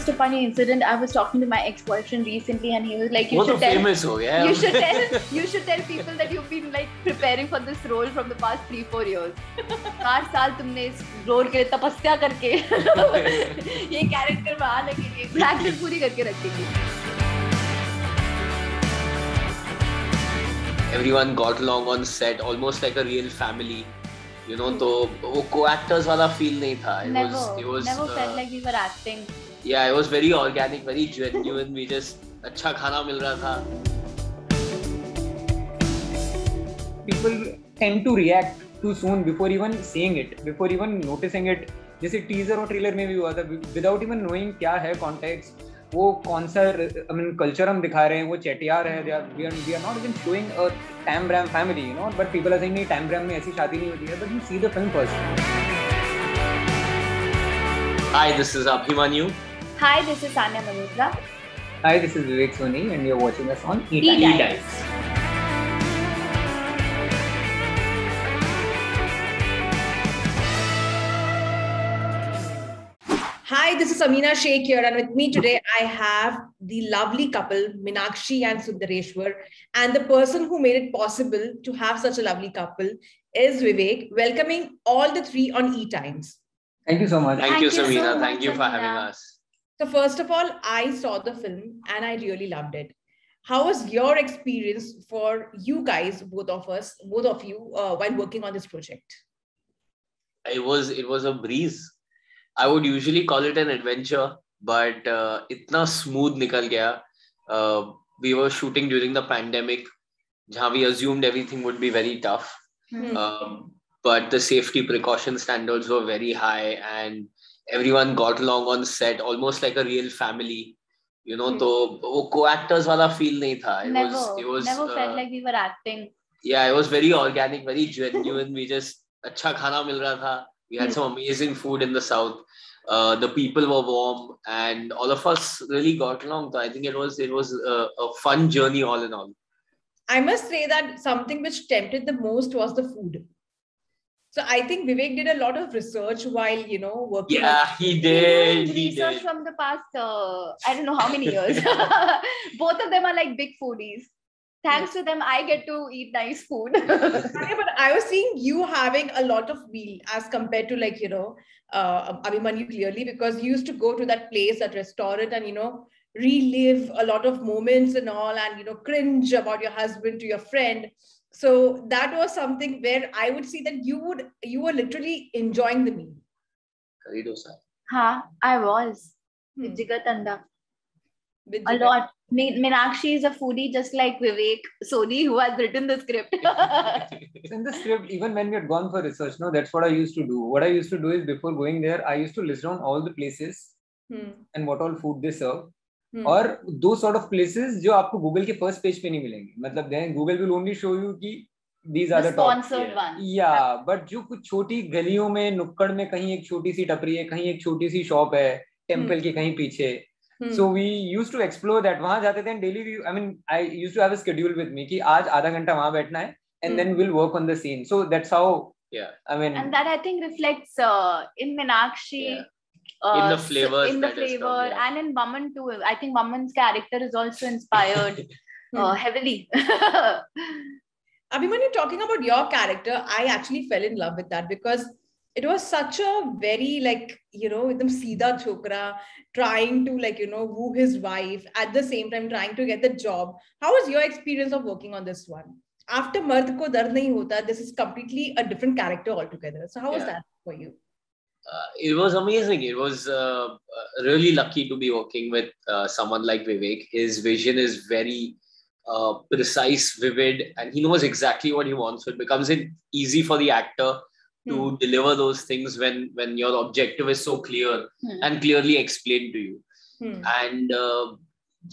just a funny incident. I was talking to my ex-boyfriend recently, and he was like, "You should tell famous ho gaya. You should tell people that you've been like preparing for this role from the past 3-4 years. 4 साल तुमने इस role के लिए तपस्या करके ये character में आने के लिए प्रैक्टिस पूरी करके रखेगी." Everyone got along on set, almost like a real family. You know, तो वो co-actors वाला feel नहीं था. It was never felt like we were acting. Yeah, it was very organic, very genuine. We just अच्छा खाना मिल रहा था. People tend to react too soon before even seeing it, before even noticing it. जैसे teaser और trailer में भी हुआ था, without even knowing क्या है context, वो कौन सा culture हम दिखा रहे हैं, वो चेटियार है, we are not even showing a Tambram family, you know, but people are saying नहीं Tambram में ऐसी शादी नहीं होती है, but you see the film first. Hi, this is Abhimanyu. Hi, this is Sanya Malhotra. Hi, this is Vivek Soni, and you're watching us on E-Dice. Hi, this is Amina Sheikh here, and with me today I have the lovely couple Meenakshi and Sundareshwar, and the person who made it possible to have such a lovely couple is Vivek. Welcoming all the three on E-Times. Thank you so much. Thank you, Samina. So Thank you for having us. So first of all, I saw the film and I really loved it. How was your experience for you guys, both of you, while working on this project? It was a breeze. I would usually call it an adventure, but itna smooth nikal gaya. We were shooting during the pandemic, jahan we assumed everything would be very tough. But the safety precaution standards were very high, and everyone got along on set, almost like a real family. You know, तो वो co-actors वाला feel नहीं था. It was never felt like we were acting. Yeah, it was very organic, very genuine. We just अच्छा खाना मिल रहा था. We had some amazing food in the south. The people were warm, and all of us really got along. So I think it was a fun journey all in all. I must say that something which tempted the most was the food. So I think Vivek did a lot of research while, working. Yeah, he did. Research from the past, I don't know how many years. Both of them are like big foodies. Thanks to them, I get to eat nice food. But I was seeing you having a lot of meal as compared to Abhimanyu clearly, because you used to go to that place, that restaurant, and, relive a lot of moments and all, and, cringe about your husband to your friend. So that was something where I would see that you were literally enjoying the meal. Curry dosa. Huh, I was. With Jigar Tanda. A lot. Meenakshi is a foodie just like Vivek Soni, who has written the script. In the script, even when we had gone for research, that's what I used to do. What I used to do is, before going there, I used to list down all the places and what all food they serve. और those sort of places जो आपको Google के first page पे नहीं मिलेंगे. मतलब then Google will only show you कि these are the top. Sponsored one. Yeah, but जो कुछ छोटी गलियों में, नुक्कड़ में कहीं एक छोटी सी टपरी है, कहीं एक छोटी सी शॉप है, टेम्पल के कहीं पीछे. So we used to explore that. वहाँ जाते थे and daily I used to have a schedule with me कि आज आधा घंटा वहाँ बैठना है, and then we'll work on the scene. So that's how. Yeah. And that I think reflects in Meenakshi. Yeah. In the flavor and in Maman too. I think Maman's character is also inspired heavily. Abhimanyu, talking about your character, I actually fell in love with that because it was such a very ekdam seedha chokra trying to woo his wife, at the same time trying to get the job. How was your experience of working on this one? After Mard Ko Dard Nahi Hota, this is completely a different character altogether. So how was that for you? It was amazing. It was really lucky to be working with someone like Vivek. His vision is very precise, vivid, and he knows exactly what he wants. So it becomes easy for the actor to deliver those things when your objective is so clear and clearly explained to you. And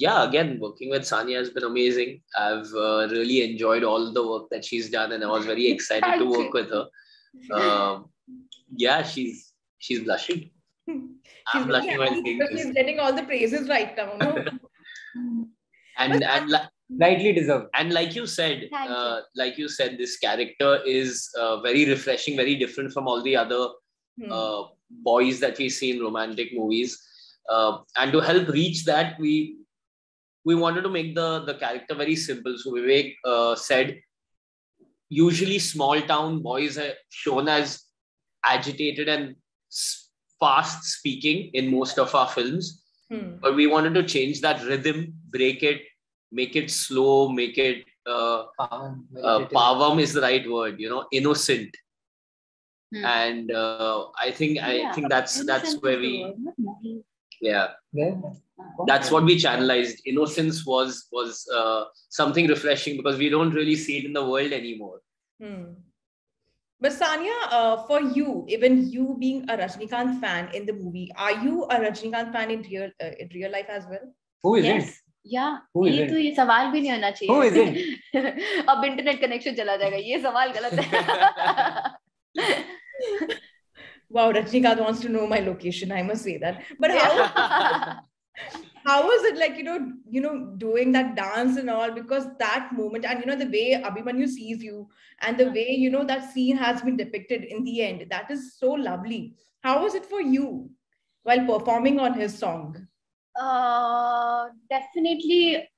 again, working with Sanya has been amazing. I've really enjoyed all the work that she's done, and I was very excited to work with her. She's blushing. I'm blushing while saying this. She's getting all the praises right now, no? and rightly deserved. And like you said, this character is very refreshing, very different from all the other boys that we see in romantic movies. And to help reach that, we wanted to make the character very simple. So Vivek said, usually small town boys are shown as agitated and fast speaking in most of our films. But we wanted to change that rhythm, break it, make it slow, make it pavam is the right word, innocent. And I think that's where we that's what we channelized. Innocence was something refreshing because we don't really see it in the world anymore. But Sania, for you, even you being a Rajinikanth fan in the movie, are you a Rajinikanth fan in real life as well? Who is it? Yeah, ये तो ये सवाल भी नहीं होना चाहिए. Who is it? अब internet connection चला जाएगा. ये सवाल गलत है. Wow, Rajinikanth wants to know my location. I must say that. But how was it like, doing that dance and all? Because that moment, and the way Abhimanyu sees you, and the way that scene has been depicted in the end, that is so lovely. How was it for you while performing on his song? Definitely,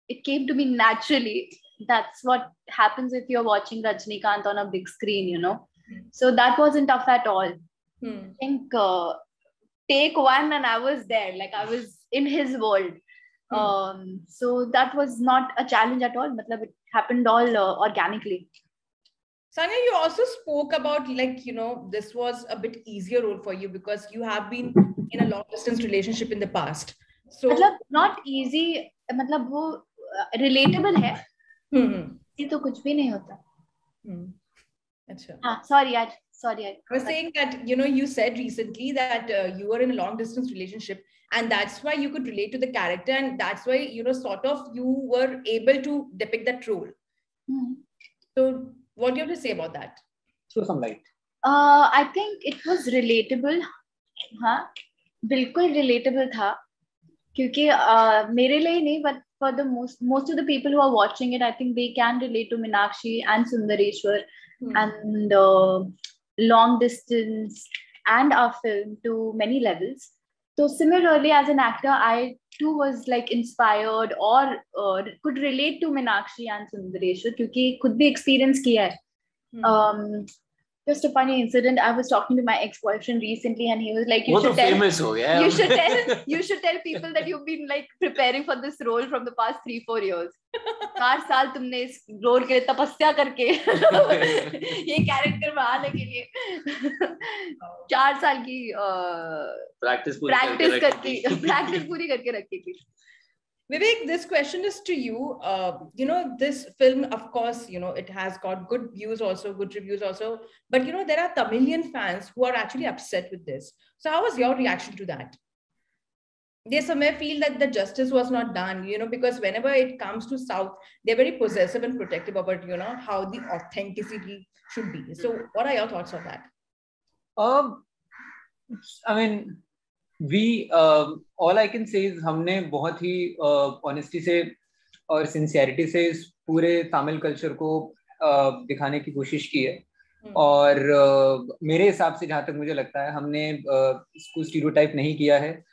it came to me naturally. That's what happens if you're watching Rajinikanth on a big screen, So that wasn't tough at all. I think take one and I was there, like I was in his world. So that was not a challenge at all. Matlab, it happened all organically. Sania, you also spoke about this was a bit easier role for you because you have been in a long distance relationship in the past. So matlab, not easy, matlab wo relatable hai. ये तो कुछ भी नहीं होता. अच्छा. Sorry. I was saying that, you said recently that you were in a long distance relationship and that's why you could relate to the character and that's why, sort of you were able to depict that role. So what do you have to say about that? Throw some light. I think it was relatable. हाँ, बिल्कुल relatable था. क्योंकि मेरे लिए नहीं, but for the most of the people who are watching it, I think they can relate to Meenakshi and Sundareshwar and long distance and our film to many levels. So similarly, as an actor, I too was like inspired or could relate to Meenakshi and Sundareshwar क्योंकि खुद भी experience किया है. Just a funny incident. I was talking to my ex-boyfriend recently, and he was like, "You should tell people that you've been like preparing for this role from the past 3-4 years. 4 साल तुमने इस role के लिए तपस्या करके ये character में आने के लिए 4 साल की प्रैक्टिस पूरी करके रखी थी." Vivek, this question is to you. This film, of course, it has got good views also, good reviews also. But, there are Tamilian fans who are actually upset with this. So how was your reaction to that? They somewhere feel that the justice was not done, because whenever it comes to South, they're very possessive and protective about, how the authenticity should be. So what are your thoughts on that? I mean, all I can say is हमने बहुत ही honesty से और sincerity से इस पूरे Tamil culture को दिखाने की कोशिश की है. और मेरे हिसाब से जहाँ तक मुझे लगता है हमने इसको stereotype नहीं किया है.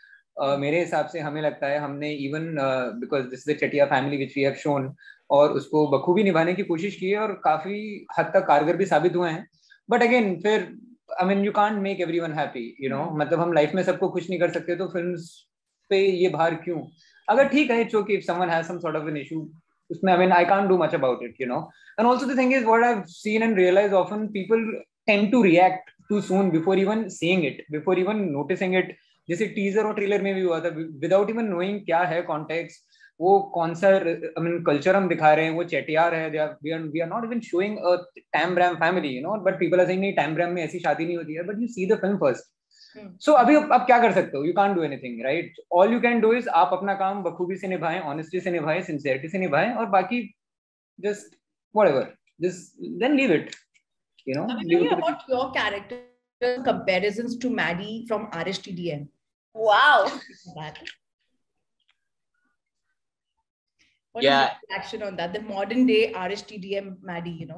मेरे हिसाब से हमें लगता है हमने even because this is a Chettiar family which we have shown और उसको बखूबी निभाने की कोशिश की है और काफी हद तक कारगर भी साबित हुए हैं. But again, फिर I mean, you can't make everyone happy, मतलब हम लाइफ में सबको खुश नहीं कर सकते, तो फिल्म्स पे ये भार क्यों? अगर ठीक है, it's okay if someone has some sort of an issue, उसमें I mean, I can't do much about it, And also the thing is, what I've seen and realized often, people tend to react too soon before even seeing it, before even noticing it. जैसे teaser और trailer में भी हुआ था, without even knowing क्या है context, वो कौन सा कल्चर हम दिखा रहे हैं, वो चेटियार है, we are not even showing a Tambram family, but people are saying नहीं Tambram में ऐसी शादी नहीं होती है, but you see the film first. So अभी आप क्या कर सकते हो? You can't do anything, right? All you can do is आप अपना काम बखूबी से निभाएं, honesty से निभाएं, sincerity से निभाएं, और बाकी just whatever, just then leave it, About your character comparisons to Maddie from RSTDM. Wow. What is your reaction on that? The modern day RSTDM Maddie,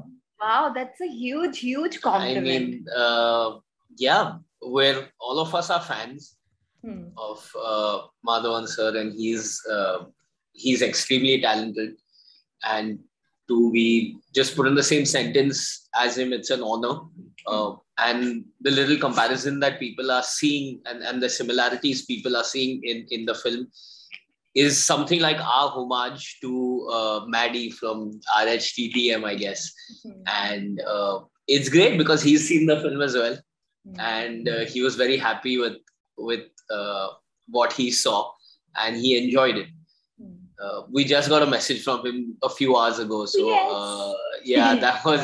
Wow, that's a huge compliment. I mean, where all of us are fans. of Madhavan sir, and he's extremely talented. And to be just put in the same sentence as him, it's an honor. And the little comparison that people are seeing and the similarities people are seeing in the film is something like our homage to Maddie from RHTTM, I guess. And it's great because he's seen the film as well. And he was very happy with what he saw, and he enjoyed it. We just got a message from him a few hours ago. So yeah, that was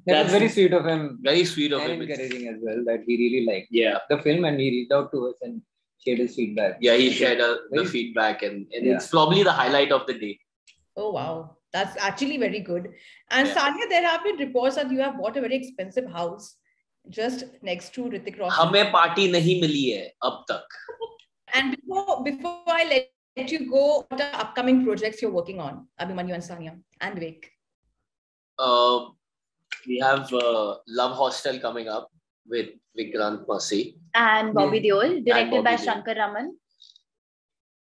very sweet of him. Very sweet of and him. Encouraging as well, that he really liked the film, and he reached out to us and shared his feedback. Yeah, he shared the feedback, and it's probably the highlight of the day. Oh wow, that's actually very good. And Sania, there have been reports that you have bought a very expensive house just next to Hrithik Roshan. हमें party नहीं मिली है अब तक. And before I let you go, what are upcoming projects you're working on, Abhimanyu and Sania and Vivek? We have Love Hostel coming up with Vikrant Mercy. And Bobby Deol, directed by Shankar Raman.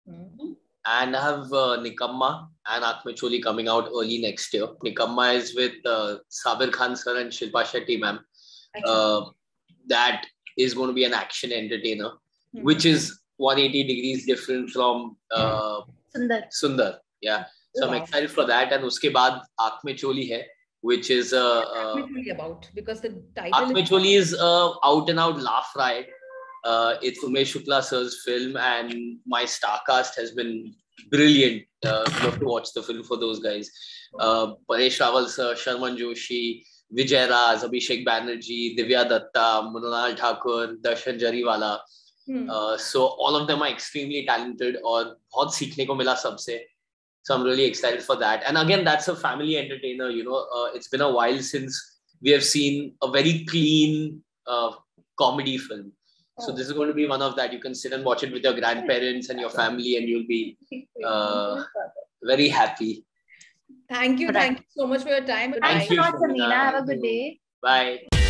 And I have Nikamma and Aankh Mein Choli coming out early next year. Nikamma is with Sabir Khan sir and Shilpa Shetty ma'am. That is going to be an action entertainer, which is 180 degrees different from Sundar. Yeah. So I'm excited for that. And uske baad Aankh Mein Choli hai, which is Aankh Mein Choli about, because the title Aankh Mein Choli is out and out laugh riot. It's Umesh Shukla sir's film, and my star cast has been brilliant. Love to watch the film for those guys. Paresh Rawal sir, Sharman Joshi, Vijay Raz, Abhishek Banerjee, Divya Datta, Munal Thakur, Darshan Jariwala. So all of them are extremely talented और बहुत सीखने को मिला सबसे. So I'm really excited for that. And again, that's a family entertainer. You know, it's been a while since we have seen a very clean comedy film. So this is going to be one of that. You can sit and watch it with your grandparents and your family, and you'll be very happy. Thank you so much for your time. Thanks a lot, Samina. Have a good day. Bye.